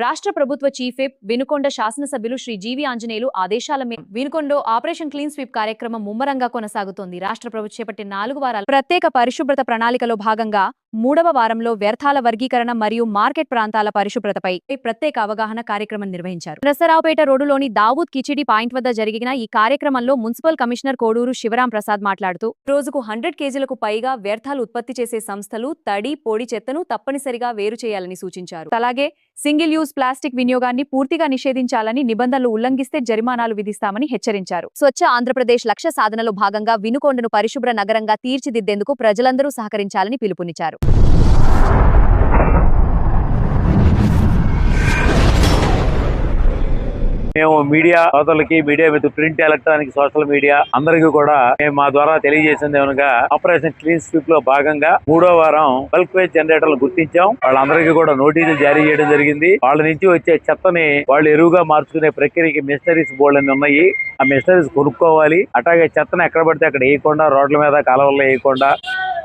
రాష్ట్ర ప్రభుత్వ chief whip Vinukonda శాసనసభ్యులు శ్రీ జీవి ఆంజనేయులు ఆదేశాల మేరకు వినుకొండ ఆపరేషన్ క్లీన్ స్వీప్ కార్యక్రమం ముమ్మరంగా కొనసాగుతోంది. రాష్ట్ర ప్రభుత్వం చేపట్టిన 4 వారాల ప్రత్యేక పరిశుభ్రత ప్రణాళికలో భాగంగా 3వ వారంలో వ్యర్థాల వర్గీకరణ మరియు మార్కెట్ ప్రాంతాల పరిశుభ్రతపై ప్రత్యేక అవగాహన కార్యక్రమం నిర్వహించారు. నరసరావుపేట రోడ్డులోని దావూద్ కిచిడి పాయింట్ వద్ద జరిగిన ఈ కార్యక్రమంలో మున్సిపల్ కమిషనర్ కోడూరు శివరాం ప్రసాద్ మాట్లాడుతూ రోజుకు 100 కేజీలకు పైగా వ్యర్థాలు ఉత్పత్తి చేసే సంస్థలు తడి పొడి చెత్తను తప్పనిసరిగా వేరు చేయాలని సూచించారు. అలాగే సింగిల్ యూజ్ ప్లాస్టిక్ వినియోగాన్ని పూర్తిగా నిషేధించాలని, నిబంధనలు ఉల్లంఘిస్తే జరిమానాలు విధిస్తామని హెచ్చరించారు. స్వచ్ఛ ఆంధ్రప్రదేశ్ లక్ష్య సాధనలో భాగంగా వినుకొండను పరిశుభ్ర నగరంగా తీర్చిదిద్దేందుకు ప్రజలందరూ సహకరించాలని పిలుపునిచ్చారు. మేము మీడియా సోదరులకి, media with print, electronic, social media అందరికీ కూడా మేము మా ద్వారా తెలియజేసింది ఏమనగా ఆపరేషన్ క్లీన్ స్వీప్ లో భాగంగా 3వ వారం బల్క్ వేస్ట్ జనరేటర్లు గుర్తించాం. వాళ్ళందరికీ కూడా నోటీసులు జారీ చేయడం జరిగింది. వాళ్ళ నుంచి వచ్చే చెత్తని వాళ్ళు ఎరువుగా మార్చుకునే ప్రక్రియకి మిషనరీస్ బోర్డు అన్ని ఉన్నాయి. ఆ మిషనరీస్ కొనుక్కోవాలి. అట్లాగే చెత్తను ఎక్కడ పడితే అక్కడ వేయకుండా, రోడ్ల మీద కాలువల్లో వేయకుండా,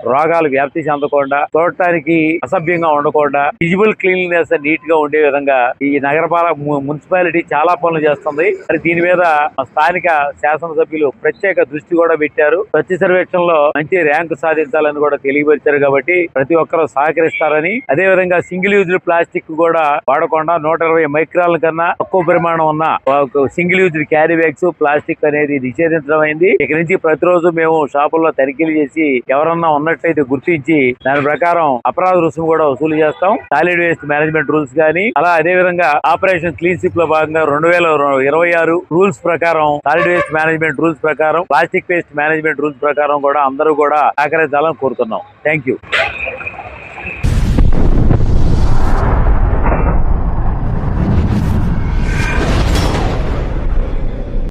రోగాలు వ్యాప్తి చెందకుండా, చూడటానికి అసభ్యంగా ఉండకుండా, విజిబుల్ క్లీన్లీనెస్ నీట్ గా ఉండే విధంగా ఈ నగరపాలక మున్సిపాలిటీ చాలా పనులు చేస్తుంది. మరి దీని మీద స్థానిక శాసనసభ్యులు ప్రత్యేక దృష్టి కూడా పెట్టారు. స్వచ్ఛ సర్వేక్షణలో మంచి ర్యాంకు సాధించాలని కూడా తెలియపరిచారు. కాబట్టి ప్రతి ఒక్కరూ సహకరిస్తారని, అదే విధంగా సింగిల్ యూజ్ ప్లాస్టిక్ కూడా వాడకుండా 120 మైక్రాన్ల కన్నా తక్కువ పరిమాణం ఉన్న single use carry bags, plastic అనేది నిషేధించడం అయింది. ఇక నుంచి ప్రతిరోజు మేము షాపుల్లో తనిఖీలు చేసి ఎవరన్నా ఉన్నట్లయితే గుర్తించి దాని ప్రకారం అపరాధ రుసుము కూడా వసూలు చేస్తాం. సాలిడ్ వేస్ట్ మేనేజ్మెంట్ రూల్స్ కానీ, అలా అదే విధంగా ఆపరేషన్ క్లీన్ స్వీప్ లో భాగంగా 2026 రూల్స్ ప్రకారం, సాలిడ్ వేస్ట్ మేనేజ్మెంట్ రూల్స్ ప్రకారం, ప్లాస్టిక్ వేస్ట్ మేనేజ్మెంట్ రూల్స్ ప్రకారం కూడా అందరూ కూడా సహకరించాలని కోరుతున్నాం. Thank you.